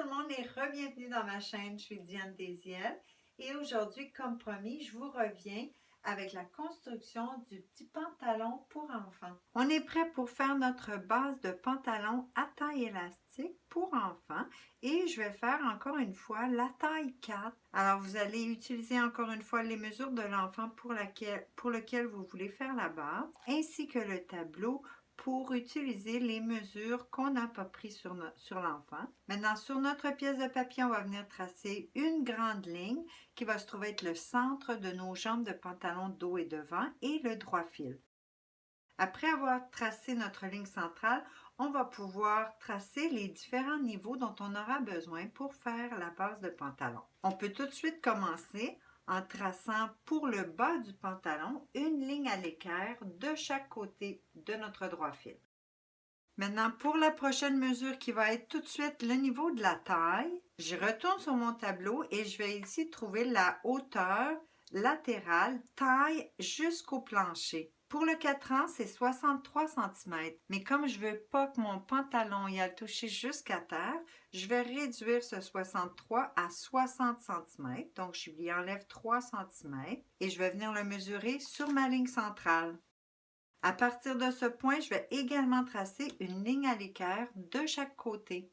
tout le monde et re-bienvenue dans ma chaîne, je suis Diane Désiel et aujourd'hui, comme promis, je vous reviens avec la construction du petit pantalon pour enfants. On est prêt pour faire notre base de pantalon à taille élastique pour enfants et je vais faire encore une fois la taille 4. Alors vous allez utiliser encore une fois les mesures de l'enfant pour lequel vous voulez faire la base ainsi que le tableau pour utiliser les mesures qu'on n'a pas prises sur l'enfant. Maintenant, sur notre pièce de papier, on va venir tracer une grande ligne qui va se trouver être le centre de nos jambes de pantalon dos et devant et le droit fil. Après avoir tracé notre ligne centrale, on va pouvoir tracer les différents niveaux dont on aura besoin pour faire la base de pantalon. On peut tout de suite commencer en traçant pour le bas du pantalon une ligne à l'équerre de chaque côté de notre droit fil. Maintenant, pour la prochaine mesure qui va être tout de suite le niveau de la taille, je retourne sur mon tableau et je vais ici trouver la hauteur latérale taille jusqu'au plancher. Pour le 4 ans, c'est 63 cm. Mais comme je ne veux pas que mon pantalon y aille toucher jusqu'à terre, je vais réduire ce 63 à 60 cm. Donc, je lui enlève 3 cm et je vais venir le mesurer sur ma ligne centrale. À partir de ce point, je vais également tracer une ligne à l'équerre de chaque côté.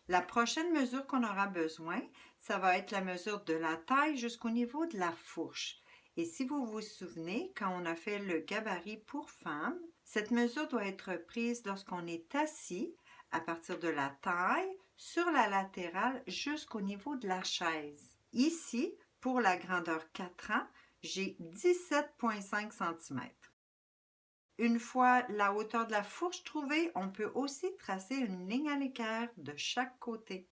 La prochaine mesure qu'on aura besoin, ça va être la mesure de la taille jusqu'au niveau de la fourche. Et si vous vous souvenez, quand on a fait le gabarit pour femmes, cette mesure doit être prise lorsqu'on est assis à partir de la taille sur la latérale jusqu'au niveau de la chaise. Ici, pour la grandeur 4 ans, j'ai 17,5 cm. Une fois la hauteur de la fourche trouvée, on peut aussi tracer une ligne à l'équerre de chaque côté.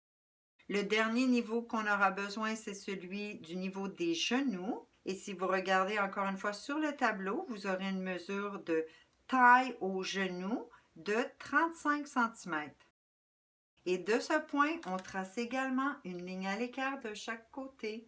Le dernier niveau qu'on aura besoin, c'est celui du niveau des genoux. Et si vous regardez encore une fois sur le tableau, vous aurez une mesure de taille au genou de 35 cm. Et de ce point, on trace également une ligne à l'équerre de chaque côté.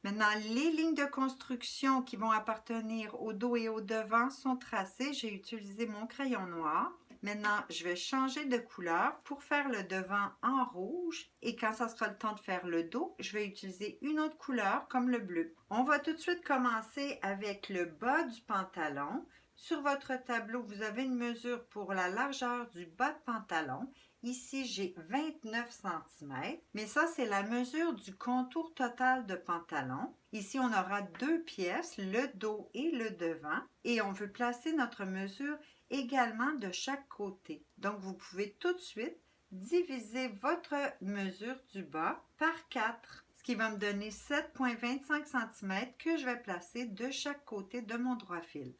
Maintenant, les lignes de construction qui vont appartenir au dos et au devant sont tracées. J'ai utilisé mon crayon noir. Maintenant, je vais changer de couleur pour faire le devant en rouge. Et quand ça sera le temps de faire le dos, je vais utiliser une autre couleur comme le bleu. On va tout de suite commencer avec le bas du pantalon. Sur votre tableau, vous avez une mesure pour la largeur du bas de pantalon. Ici, j'ai 29 cm, mais ça, c'est la mesure du contour total de pantalon. Ici, on aura deux pièces, le dos et le devant, et on veut placer notre mesure également de chaque côté. Donc, vous pouvez tout de suite diviser votre mesure du bas par 4, ce qui va me donner 7,25 cm que je vais placer de chaque côté de mon droit fil.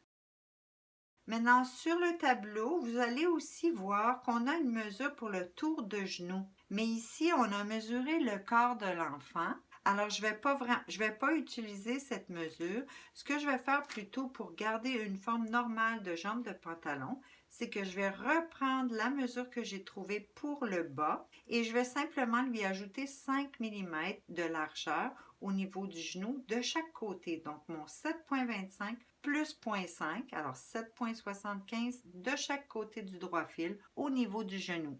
Maintenant, sur le tableau, vous allez aussi voir qu'on a une mesure pour le tour de genou. Mais ici, on a mesuré le corps de l'enfant. Alors, je vais pas utiliser cette mesure. Ce que je vais faire plutôt pour garder une forme normale de jambe de pantalon, c'est que je vais reprendre la mesure que j'ai trouvée pour le bas et je vais simplement lui ajouter 5 mm de largeur au niveau du genou de chaque côté. Donc, mon 7,25 plus 0,5, alors 7,75 de chaque côté du droit fil au niveau du genou.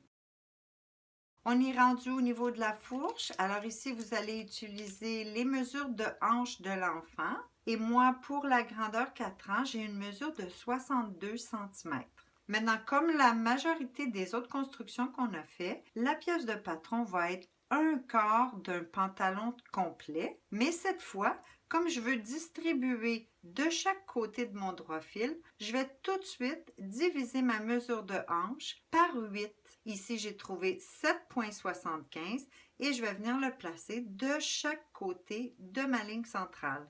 On est rendu au niveau de la fourche. Alors ici, vous allez utiliser les mesures de hanche de l'enfant. Et moi, pour la grandeur 4 ans, j'ai une mesure de 62 cm. Maintenant, comme la majorité des autres constructions qu'on a fait, la pièce de patron va être un quart d'un pantalon complet. Mais cette fois, comme je veux distribuer de chaque côté de mon droit fil, je vais tout de suite diviser ma mesure de hanche par 8. Ici, j'ai trouvé 7,75 et je vais venir le placer de chaque côté de ma ligne centrale.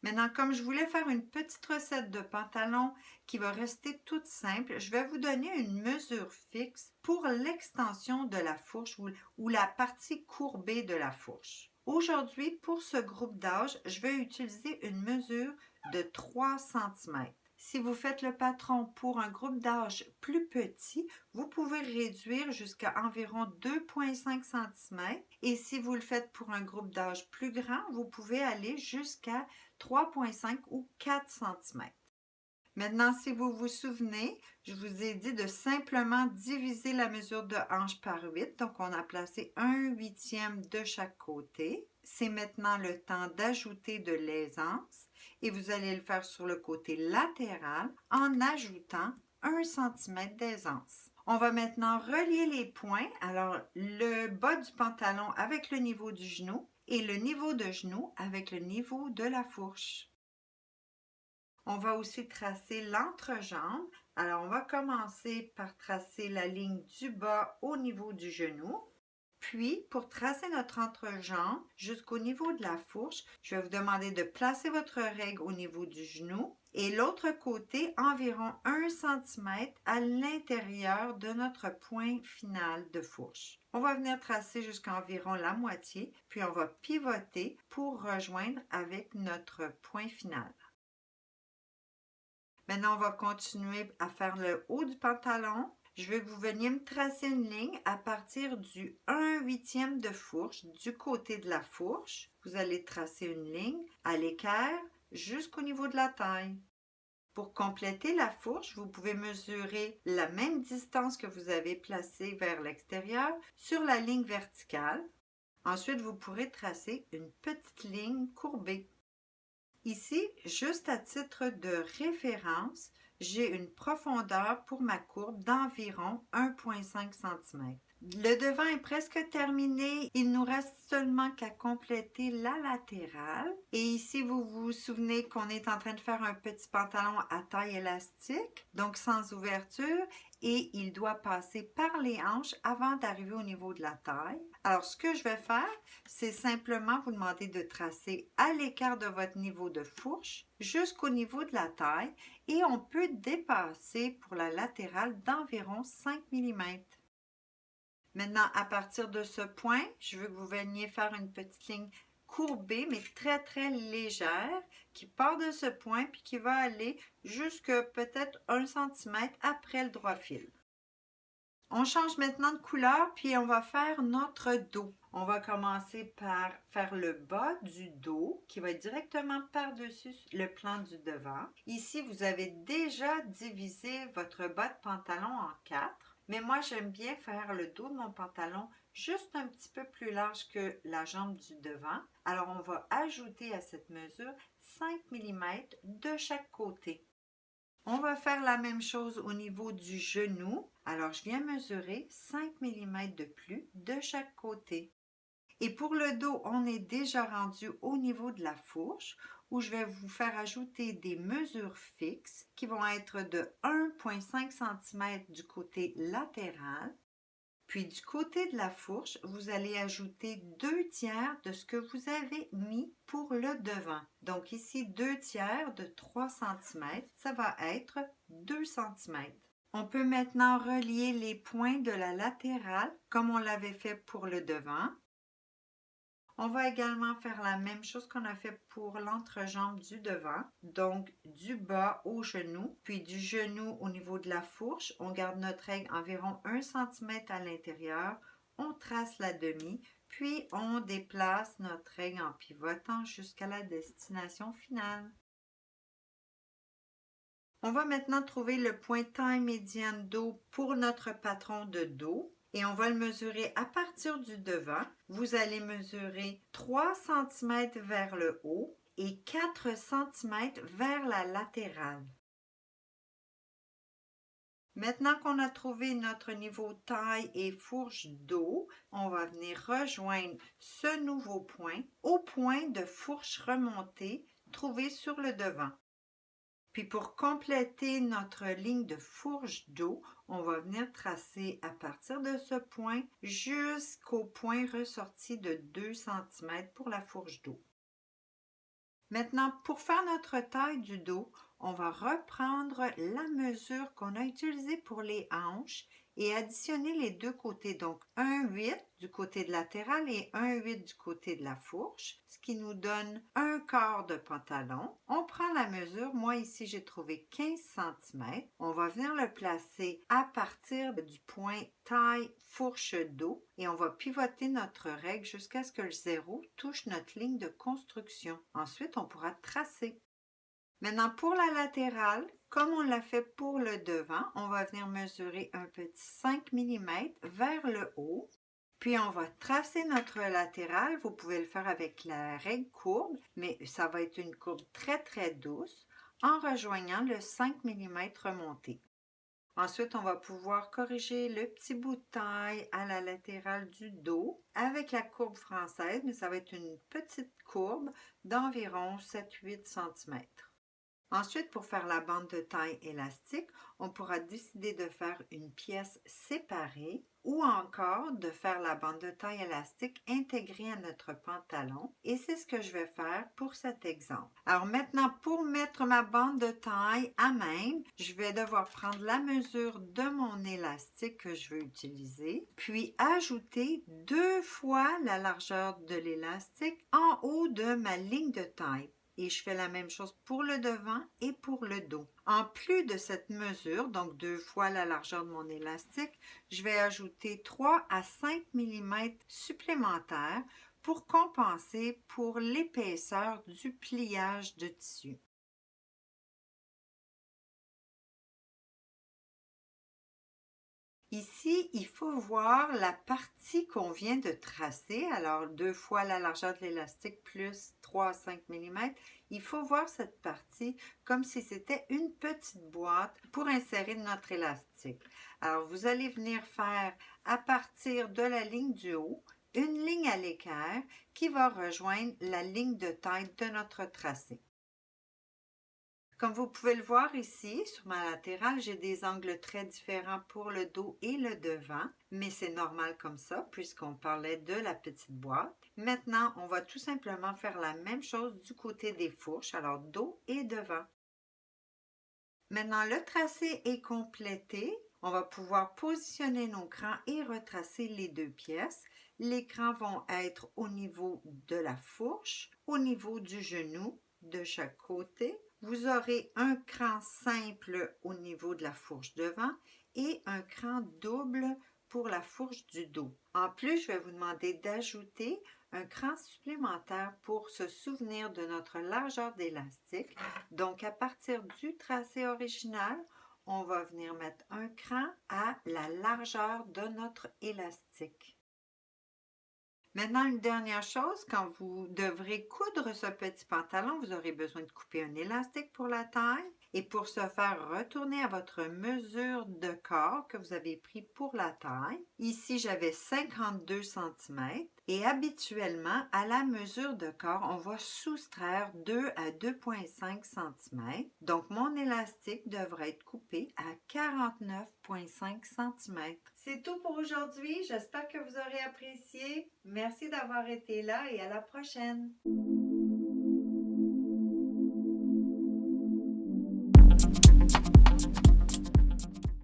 Maintenant, comme je voulais faire une petite recette de pantalon qui va rester toute simple, je vais vous donner une mesure fixe pour l'extension de la fourche ou la partie courbée de la fourche. Aujourd'hui, pour ce groupe d'âge, je vais utiliser une mesure de 3 cm. Si vous faites le patron pour un groupe d'âge plus petit, vous pouvez réduire jusqu'à environ 2,5 cm. Et si vous le faites pour un groupe d'âge plus grand, vous pouvez aller jusqu'à 3,5 ou 4 cm. Maintenant, si vous vous souvenez, je vous ai dit de simplement diviser la mesure de hanche par 8. Donc, on a placé 1/8 de chaque côté. C'est maintenant le temps d'ajouter de l'aisance et vous allez le faire sur le côté latéral en ajoutant 1 cm d'aisance. On va maintenant relier les points. Alors, le bas du pantalon avec le niveau du genou et le niveau de genou avec le niveau de la fourche. On va aussi tracer l'entrejambe. Alors, on va commencer par tracer la ligne du bas au niveau du genou. Puis, pour tracer notre entrejambe jusqu'au niveau de la fourche, je vais vous demander de placer votre règle au niveau du genou et l'autre côté environ 1 cm à l'intérieur de notre point final de fourche. On va venir tracer jusqu'à environ la moitié, puis on va pivoter pour rejoindre avec notre point final. Maintenant, on va continuer à faire le haut du pantalon. Je veux que vous veniez me tracer une ligne à partir du 1/8 de fourche du côté de la fourche. Vous allez tracer une ligne à l'équerre jusqu'au niveau de la taille. Pour compléter la fourche, vous pouvez mesurer la même distance que vous avez placée vers l'extérieur sur la ligne verticale. Ensuite, vous pourrez tracer une petite ligne courbée. Ici, juste à titre de référence, j'ai une profondeur pour ma courbe d'environ 1,5 cm. Le devant est presque terminé, il nous reste seulement qu'à compléter la latérale. Et ici, vous vous souvenez qu'on est en train de faire un petit pantalon à taille élastique, donc sans ouverture, et il doit passer par les hanches avant d'arriver au niveau de la taille. Alors, ce que je vais faire, c'est simplement vous demander de tracer à l'écart de votre niveau de fourche jusqu'au niveau de la taille et on peut dépasser pour la latérale d'environ 5 mm. Maintenant, à partir de ce point, je veux que vous veniez faire une petite ligne courbée, mais très légère, qui part de ce point puis qui va aller jusque peut-être 1 cm après le droit fil. On change maintenant de couleur, puis on va faire notre dos. On va commencer par faire le bas du dos, qui va être directement par-dessus le plan du devant. Ici, vous avez déjà divisé votre bas de pantalon en 4. Mais moi, j'aime bien faire le dos de mon pantalon juste un petit peu plus large que la jambe du devant. Alors, on va ajouter à cette mesure 5 mm de chaque côté. On va faire la même chose au niveau du genou. Alors, je viens mesurer 5 mm de plus de chaque côté. Et pour le dos, on est déjà rendu au niveau de la fourche où je vais vous faire ajouter des mesures fixes qui vont être de 1,5 cm du côté latéral. Puis du côté de la fourche, vous allez ajouter 2/3 de ce que vous avez mis pour le devant. Donc ici, 2/3 de 3 cm, ça va être 2 cm. On peut maintenant relier les points de la latérale comme on l'avait fait pour le devant. On va également faire la même chose qu'on a fait pour l'entrejambe du devant, donc du bas au genou, puis du genou au niveau de la fourche. On garde notre règle environ 1 cm à l'intérieur, on trace la demi, puis on déplace notre règle en pivotant jusqu'à la destination finale. On va maintenant trouver le point taille médiane dos pour notre patron de dos. Et on va le mesurer à partir du devant. Vous allez mesurer 3 cm vers le haut et 4 cm vers la latérale. Maintenant qu'on a trouvé notre niveau taille et fourche dos, on va venir rejoindre ce nouveau point au point de fourche remontée trouvé sur le devant. Puis pour compléter notre ligne de fourche dos, on va venir tracer à partir de ce point jusqu'au point ressorti de 2 cm pour la fourche dos. Maintenant, pour faire notre taille du dos, on va reprendre la mesure qu'on a utilisée pour les hanches et additionner les deux côtés, donc 1,8 du côté de latéral et 1,8 du côté de la fourche, ce qui nous donne 1/4 de pantalon. On prend la mesure, moi ici j'ai trouvé 15 cm. On va venir le placer à partir du point taille fourche dos et on va pivoter notre règle jusqu'à ce que le 0 touche notre ligne de construction. Ensuite, on pourra tracer. Maintenant, pour la latérale, comme on l'a fait pour le devant, on va venir mesurer un petit 5 mm vers le haut. Puis on va tracer notre latérale. Vous pouvez le faire avec la règle courbe, mais ça va être une courbe très douce en rejoignant le 5 mm remonté. Ensuite, on va pouvoir corriger le petit bout de taille à la latérale du dos avec la courbe française, mais ça va être une petite courbe d'environ 7-8 cm. Ensuite, pour faire la bande de taille élastique, on pourra décider de faire une pièce séparée ou encore de faire la bande de taille élastique intégrée à notre pantalon. Et c'est ce que je vais faire pour cet exemple. Alors maintenant, pour mettre ma bande de taille à même, je vais devoir prendre la mesure de mon élastique que je veux utiliser, puis ajouter 2 fois la largeur de l'élastique en haut de ma ligne de taille. Et je fais la même chose pour le devant et pour le dos. En plus de cette mesure, donc 2 fois la largeur de mon élastique, je vais ajouter 3 à 5 mm supplémentaires pour compenser pour l'épaisseur du pliage de tissu. Ici, il faut voir la partie qu'on vient de tracer. Alors, 2 fois la largeur de l'élastique plus 3 à 5 mm. Il faut voir cette partie comme si c'était une petite boîte pour insérer notre élastique. Alors, vous allez venir faire à partir de la ligne du haut, une ligne à l'équerre qui va rejoindre la ligne de taille de notre tracé. Comme vous pouvez le voir ici, sur ma latérale, j'ai des angles très différents pour le dos et le devant, mais c'est normal comme ça puisqu'on parlait de la petite boîte. Maintenant, on va tout simplement faire la même chose du côté des fourches, alors dos et devant. Maintenant, le tracé est complété. On va pouvoir positionner nos crans et retracer les deux pièces. Les crans vont être au niveau de la fourche, au niveau du genou de chaque côté. Vous aurez un cran simple au niveau de la fourche devant et un cran double pour la fourche du dos. En plus, je vais vous demander d'ajouter un cran supplémentaire pour se souvenir de notre largeur d'élastique. Donc, à partir du tracé original, on va venir mettre un cran à la largeur de notre élastique. Maintenant, une dernière chose, quand vous devrez coudre ce petit pantalon, vous aurez besoin de couper un élastique pour la taille et pour ce faire, retourner à votre mesure de corps que vous avez pris pour la taille. Ici, j'avais 52 cm et habituellement, à la mesure de corps, on va soustraire 2 à 2,5 cm. Donc, mon élastique devrait être coupé à 49,5 cm. C'est tout pour aujourd'hui. J'espère que vous aurez apprécié. Merci d'avoir été là et à la prochaine.